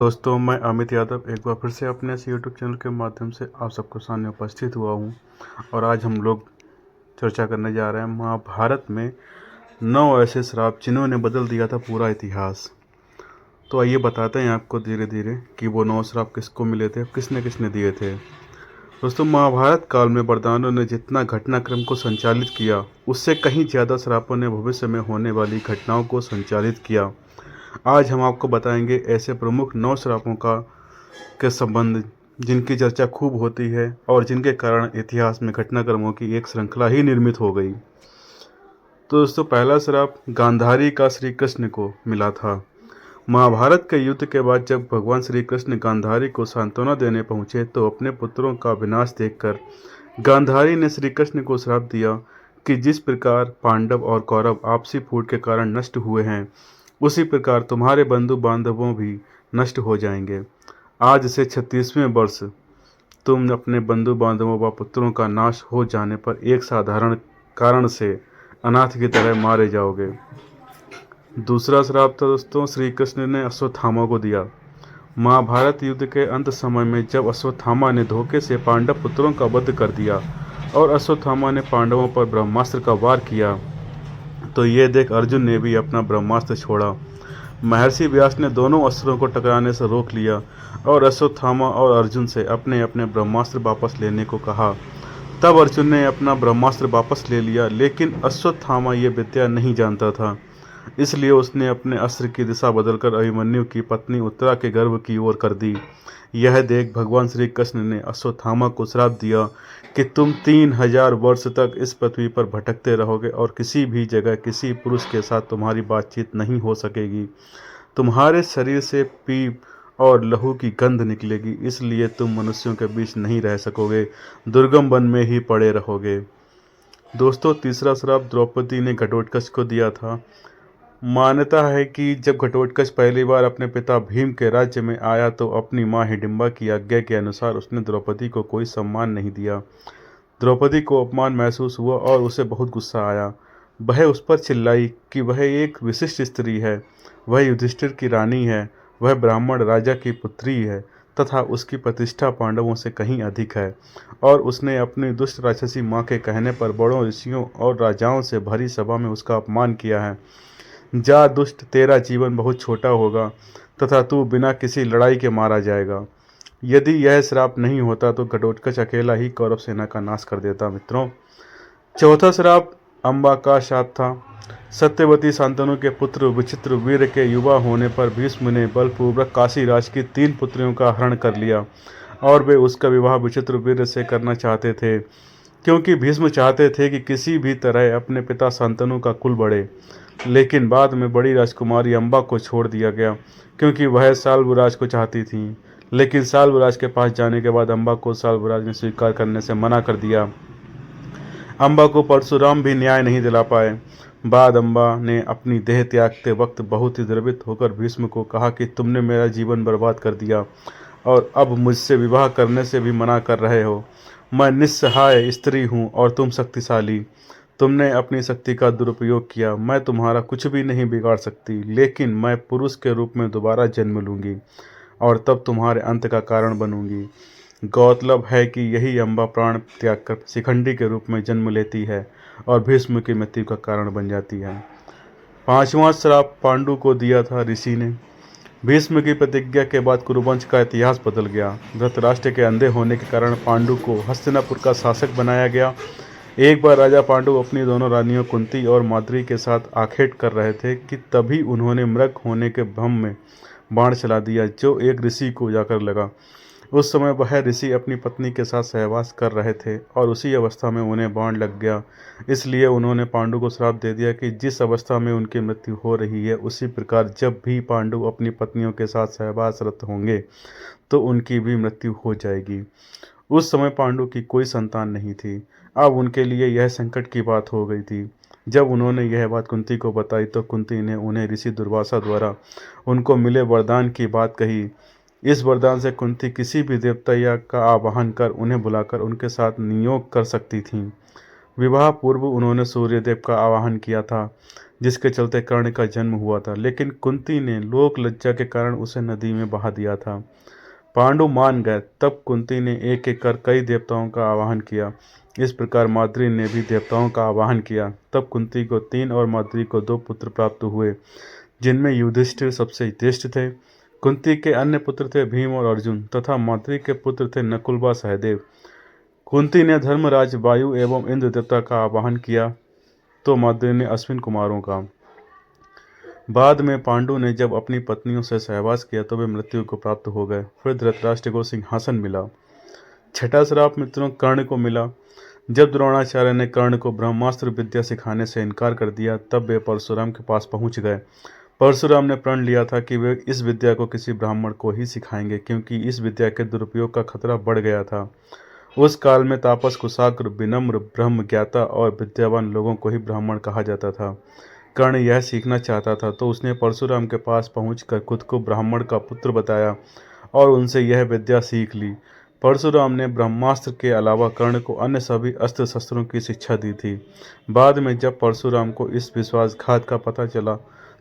दोस्तों, मैं अमित यादव एक बार फिर से अपने इस यूट्यूब चैनल के माध्यम से आप सबके सामने उपस्थित हुआ हूँ। और आज हम लोग चर्चा करने जा रहे हैं महाभारत में 9 ऐसे श्राप जिन्होंने बदल दिया था पूरा इतिहास। तो आइए बताते हैं आपको धीरे धीरे कि वो 9 श्राप किसको मिले थे, किसने किसने दिए थे। दोस्तों, महाभारत काल में वरदानों ने जितना घटनाक्रम को संचालित किया, उससे कहीं ज़्यादा श्रापों ने भविष्य में होने वाली घटनाओं को संचालित किया। आज हम आपको बताएंगे ऐसे प्रमुख 9 श्रापों का के संबंध जिनकी चर्चा खूब होती है और जिनके कारण इतिहास में घटनाक्रमों की एक श्रृंखला ही निर्मित हो गई। तो दोस्तों, पहला श्राप गांधारी का श्री कृष्ण को मिला था। महाभारत के युद्ध के बाद जब भगवान श्री कृष्ण गांधारी को सांत्वना देने पहुंचे तो अपने पुत्रों का विनाश देखकर गांधारी ने श्री कृष्ण को श्राप दिया कि जिस प्रकार पांडव और कौरव आपसी फूट के कारण नष्ट हुए हैं, उसी प्रकार तुम्हारे बंधु बांधवों भी नष्ट हो जाएंगे। आज से 36वें वर्ष तुम अपने बंधु बांधवों व पुत्रों का नाश हो जाने पर एक साधारण कारण से अनाथ की तरह मारे जाओगे। दूसरा श्राप था दोस्तों, श्री कृष्ण ने अश्वत्थामा को दिया। महाभारत युद्ध के अंत समय में जब अश्वत्थामा ने धोखे से पांडव पुत्रों का वध कर दिया और अश्वत्थामा ने पांडवों पर ब्रह्मास्त्र का वार किया, तो ये देख अर्जुन ने भी अपना ब्रह्मास्त्र छोड़ा। महर्षि व्यास ने दोनों अस्त्रों को टकराने से रोक लिया और अश्वत्थामा और अर्जुन से अपने अपने ब्रह्मास्त्र वापस लेने को कहा। तब अर्जुन ने अपना ब्रह्मास्त्र वापस ले लिया, लेकिन अश्वत्थामा ये विद्या नहीं जानता था, इसलिए उसने अपने अस्त्र की दिशा बदलकर अभिमन्यु की पत्नी उत्तरा के गर्भ की ओर कर दी। यह देख भगवान श्री कृष्ण ने अश्वत्थामा को श्राप दिया कि तुम 3000 वर्ष तक इस पृथ्वी पर भटकते रहोगे और किसी भी जगह किसी पुरुष के साथ तुम्हारी बातचीत नहीं हो सकेगी। तुम्हारे शरीर से पीप और लहू की गंध निकलेगी, इसलिए तुम मनुष्यों के बीच नहीं रह सकोगे, दुर्गम वन में ही पड़े रहोगे। दोस्तों, तीसरा श्राप द्रौपदी ने घटोत्कच को दिया था। मान्यता है कि जब घटोत्कच पहली बार अपने पिता भीम के राज्य में आया तो अपनी मां हिडिंबा की आज्ञा के अनुसार उसने द्रौपदी को कोई सम्मान नहीं दिया। द्रौपदी को अपमान महसूस हुआ और उसे बहुत गुस्सा आया। वह उस पर चिल्लाई कि वह एक विशिष्ट स्त्री है, वह युधिष्ठिर की रानी है, वह ब्राह्मण राजा की पुत्री है तथा उसकी प्रतिष्ठा पांडवों से कहीं अधिक है, और उसने अपनी दुष्ट राक्षसी माँ के कहने पर बड़ों ऋषियों और राजाओं से भरी सभा में उसका अपमान किया है। जा दुष्ट, तेरा जीवन बहुत छोटा होगा तथा तू बिना किसी लड़ाई के मारा जाएगा। यदि यह श्राप नहीं होता तो घटोत्कच अकेला ही कौरव सेना का नाश कर देता। मित्रों, चौथा श्राप अम्बा का शाप था। सत्यवती शांतनु के पुत्र विचित्र वीर के युवा होने पर भीष्म ने बलपूर्वक काशीराज की 3 पुत्रियों का हरण कर लिया और वे उसका विवाह विचित्र वीर से करना चाहते थे, क्योंकि भीष्म चाहते थे कि किसी भी तरह अपने पिता शांतनु का कुल बढ़े। लेकिन बाद में बड़ी राजकुमारी अम्बा को छोड़ दिया गया, क्योंकि वह साल्वराज को चाहती थी। लेकिन साल्वराज के पास जाने के बाद अम्बा को साल्वराज ने स्वीकार करने से मना कर दिया। अम्बा को परशुराम भी न्याय नहीं दिला पाए। बाद अम्बा ने अपनी देह त्यागते वक्त बहुत ही द्रवित होकर भीष्म को कहा कि तुमने मेरा जीवन बर्बाद कर दिया और अब मुझसे विवाह करने से भी मना कर रहे हो। मैं निस्सहाय स्त्री हूँ और तुम शक्तिशाली। तुमने अपनी शक्ति का दुरुपयोग किया। मैं तुम्हारा कुछ भी नहीं बिगाड़ सकती, लेकिन मैं पुरुष के रूप में दोबारा जन्म लूँगी और तब तुम्हारे अंत का कारण बनूंगी। गौरतलब है कि यही अम्बा प्राण त्याग कर शिखंडी के रूप में जन्म लेती है और भीष्म की मृत्यु का कारण बन जाती है। पांचवां श्राप पांडु को दिया था ऋषि ने। भीष्म की प्रतिज्ञा के बाद कुरुवंश का इतिहास बदल गया। धृतराष्ट्र के अंधे होने के कारण पांडु को हस्तिनापुर का शासक बनाया गया। एक बार राजा पांडु अपनी दोनों रानियों कुंती और माद्री के साथ आखेट कर रहे थे कि तभी उन्होंने मृग होने के भ्रम में बाण चला दिया, जो एक ऋषि को जाकर लगा। उस समय वह ऋषि अपनी पत्नी के साथ सहवास कर रहे थे और उसी अवस्था में उन्हें बाण लग गया। इसलिए उन्होंने पांडु को श्राप दे दिया कि जिस अवस्था में उनकी मृत्यु हो रही है, उसी प्रकार जब भी पांडु अपनी पत्नियों के साथ सहवासरत होंगे तो उनकी भी मृत्यु हो जाएगी। उस समय पांडु की कोई संतान नहीं थी। अब उनके लिए यह संकट की बात हो गई थी। जब उन्होंने यह बात कुंती को बताई तो कुंती ने उन्हें ऋषि दुर्वासा द्वारा उनको मिले वरदान की बात कही। इस वरदान से कुंती किसी भी देवता या का आवाहन कर उन्हें बुलाकर उनके साथ नियोग कर सकती थीं। विवाह पूर्व उन्होंने सूर्यदेव का आवाहन किया था। जिसके चलते कर्ण का जन्म हुआ था, लेकिन कुंती ने लोक लज्जा के कारण उसे नदी में बहा दिया था। पांडु मान गए। तब कुंती ने एक एक कर कई देवताओं का आवाहन किया। इस प्रकार माद्री ने भी देवताओं का आवाहन किया। तब कुंती को 3 और माद्री को 2 पुत्र प्राप्त हुए, जिनमें युधिष्ठिर सबसे ज्येष्ठ थे। कुंती के अन्य पुत्र थे भीम और अर्जुन, तथा माद्री के पुत्र थे नकुल व सहदेव। कुंती ने धर्मराज वायु एवं इंद्र देवता का आवाहन किया, तो माद्री ने अश्विन कुमारों का। बाद में पांडु ने जब अपनी पत्नियों से सहवास किया तो वे मृत्यु को प्राप्त हो गए। फिर धृतराष्ट्र को सिंहासन मिला। छठा श्राप मित्रों कर्ण को मिला। जब द्रोणाचार्य ने कर्ण को ब्रह्मास्त्र विद्या सिखाने से इनकार कर दिया, तब वे परशुराम के पास पहुंच गए। परशुराम ने प्रण लिया था कि वे इस विद्या को किसी ब्राह्मण को ही सिखाएंगे, क्योंकि इस विद्या के दुरुपयोग का खतरा बढ़ गया था। उस काल में तापस, कुशाग्र, विनम्र, ब्रह्म ज्ञाता और विद्यावान लोगों को ही ब्राह्मण कहा जाता था। कर्ण यह सीखना चाहता था, तो उसने परशुराम के पास पहुंचकर खुद को ब्राह्मण का पुत्र बताया और उनसे यह विद्या सीख ली। परशुराम ने ब्रह्मास्त्र के अलावा कर्ण को अन्य सभी अस्त्र शस्त्रों की शिक्षा दी थी। बाद में जब परशुराम को इस विश्वासघात का पता चला,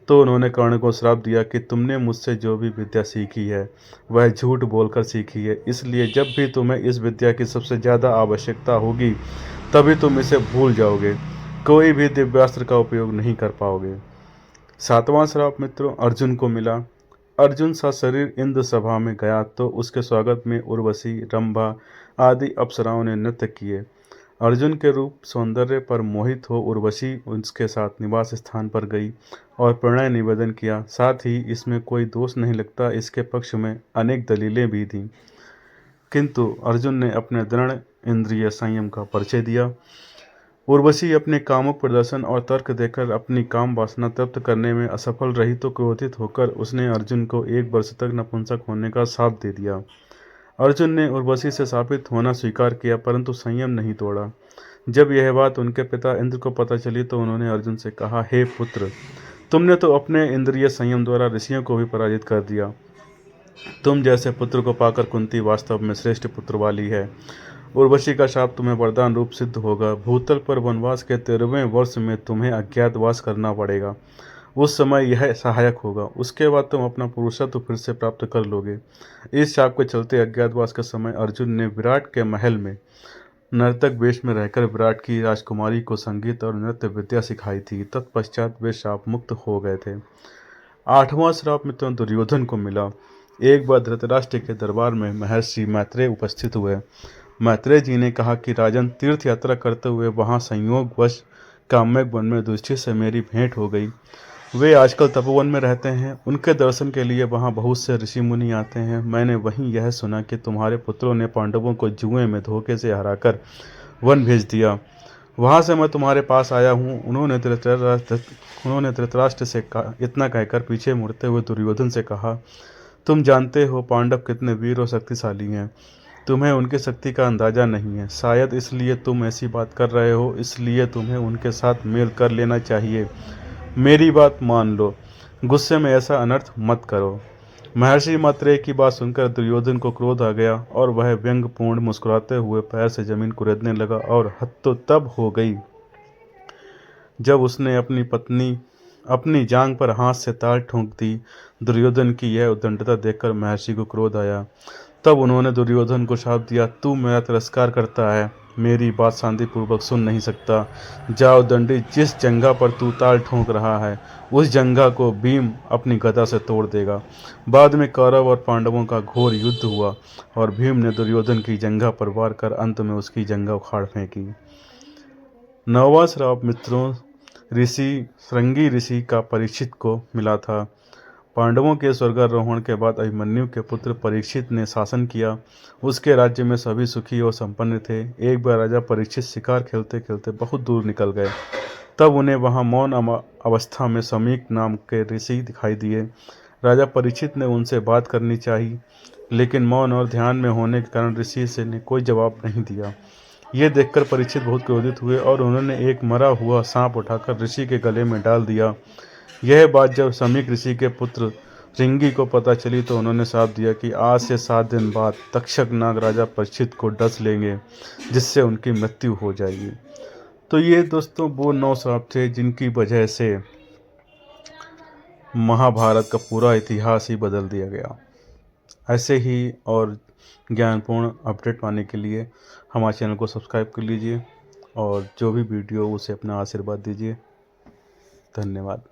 तो उन्होंने कर्ण को श्राप दिया कि तुमने मुझसे जो भी विद्या सीखी है वह झूठ बोलकर सीखी है, इसलिए जब भी तुम्हें इस विद्या की सबसे ज़्यादा आवश्यकता होगी तभी तुम इसे भूल जाओगे, कोई भी दिव्यास्त्र का उपयोग नहीं कर पाओगे। सातवां श्राप मित्रों अर्जुन को मिला। अर्जुन सशरीर इंद्र सभा में गया तो उसके स्वागत में उर्वशी, रंभा आदि अप्सराओं ने नृत्य किए। अर्जुन के रूप सौंदर्य पर मोहित हो उर्वशी उसके साथ निवास स्थान पर गई और प्रणय निवेदन किया। साथ ही इसमें कोई दोष नहीं लगता, इसके पक्ष में अनेक दलीलें भी थीं, किंतु अर्जुन ने अपने दृढ़ इंद्रिय संयम का परिचय दिया। उर्वशी अपने कामुक प्रदर्शन और तर्क देकर अपनी काम वासना तृप्त करने में असफल रही तो क्रोधित होकर उसने अर्जुन को 1 वर्ष तक नपुंसक होने का शाप दे दिया। अर्जुन ने उर्वशी से शापित होना स्वीकार किया, परंतु संयम नहीं तोड़ा। जब यह बात उनके पिता इंद्र को पता चली तो उन्होंने अर्जुन से कहा, हे पुत्र, तुमने तो अपने इंद्रिय संयम द्वारा ऋषियों को भी पराजित कर दिया। तुम जैसे पुत्र को पाकर कुंती वास्तव में श्रेष्ठ पुत्र वाली है। उर्वशी का शाप तुम्हें वरदान रूप सिद्ध होगा। भूतल पर वनवास के 13वें वर्ष में तुम्हें अज्ञातवास करना पड़ेगा। उस समय यह सहायक होगा। उसके बाद तुम अपना पुरुषत्व फिर से प्राप्त कर लोगे। इस शाप के चलते अज्ञातवास के समय अर्जुन ने विराट के महल में नर्तक वेश में रहकर विराट की राजकुमारी को संगीत और नृत्य विद्या सिखाई थी। तत्पश्चात वे शाप मुक्त हो गए थे। आठवां श्राप मित्रों दुर्योधन को मिला। एक बार धृतराष्ट्र के दरबार में महर्षि मैत्रेय उपस्थित हुए। मैत्रेय जी ने कहा कि राजन, तीर्थ यात्रा करते हुए वहाँ संयोगवश काम्यक वन में युधिष्ठिर से मेरी भेंट हो गई। वे आजकल तपोवन में रहते हैं। उनके दर्शन के लिए वहाँ बहुत से ऋषि मुनि आते हैं। मैंने वहीं यह सुना कि तुम्हारे पुत्रों ने पांडवों को जुए में धोखे से हराकर वन भेज दिया। वहाँ से मैं तुम्हारे पास आया हूँ। उन्होंने धृतराष्ट्र से इतना कहकर पीछे मुड़ते हुए दुर्योधन से कहा, तुम जानते हो पांडव कितने वीर और शक्तिशाली हैं। तुम्हें उनकी शक्ति का अंदाजा नहीं है। शायद इसलिए तुम ऐसी बात कर रहे हो, इसलिए तुम्हें उनके साथ मेल कर लेना चाहिए। मेरी बात मान लो, गुस्से में ऐसा अनर्थ मत करो। महर्षि मैत्रेय की बात सुनकर दुर्योधन को क्रोध आ गया और वह व्यंग्यपूर्ण मुस्कुराते हुए पैर से जमीन कुरेदने लगा और हद तो तब हो गई जब उसने अपनी जांघ पर हाथ से ताल ठोंक दी। दुर्योधन की यह उद्दंडता देखकर महर्षि को क्रोध आया। तब उन्होंने दुर्योधन को शाप दिया, तू मेरा तिरस्कार करता है, मेरी बात शांतिपूर्वक सुन नहीं सकता। जाओ दंडी, जिस जंघा पर तू ताल ठोंक रहा है उस जंघा को भीम अपनी गदा से तोड़ देगा। बाद में कौरव और पांडवों का घोर युद्ध हुआ और भीम ने दुर्योधन की जंघा पर वार कर अंत में उसकी जंघा उखाड़ फेंकी। 9वां श्राप मित्रों श्रृंगी ऋषि का परीक्षित को मिला था। पांडवों के स्वर्गारोहण के बाद अभिमन्यु के पुत्र परीक्षित ने शासन किया। उसके राज्य में सभी सुखी और संपन्न थे। एक बार राजा परीक्षित शिकार खेलते खेलते बहुत दूर निकल गए। तब उन्हें वहां मौन अवस्था में समीक नाम के ऋषि दिखाई दिए। राजा परीक्षित ने उनसे बात करनी चाहिए, लेकिन मौन और ध्यान में होने के कारण ऋषि से ने कोई जवाब नहीं दिया। ये देखकर परीक्षित बहुत क्रोधित हुए और उन्होंने एक मरा हुआ सांप उठाकर ऋषि के गले में डाल दिया। यह बात जब समीक ऋषि के पुत्र श्रृंगी को पता चली तो उन्होंने शाप दिया कि आज से 7 दिन बाद तक्षक नाग राजा परीक्षित को डस लेंगे, जिससे उनकी मृत्यु हो जाएगी। तो ये दोस्तों वो 9 श्राप थे जिनकी वजह से महाभारत का पूरा इतिहास ही बदल दिया गया। ऐसे ही और ज्ञानपूर्ण अपडेट पाने के लिए हमारे चैनल को सब्सक्राइब कर लीजिए और जो भी वीडियो उसे अपना आशीर्वाद दीजिए। धन्यवाद।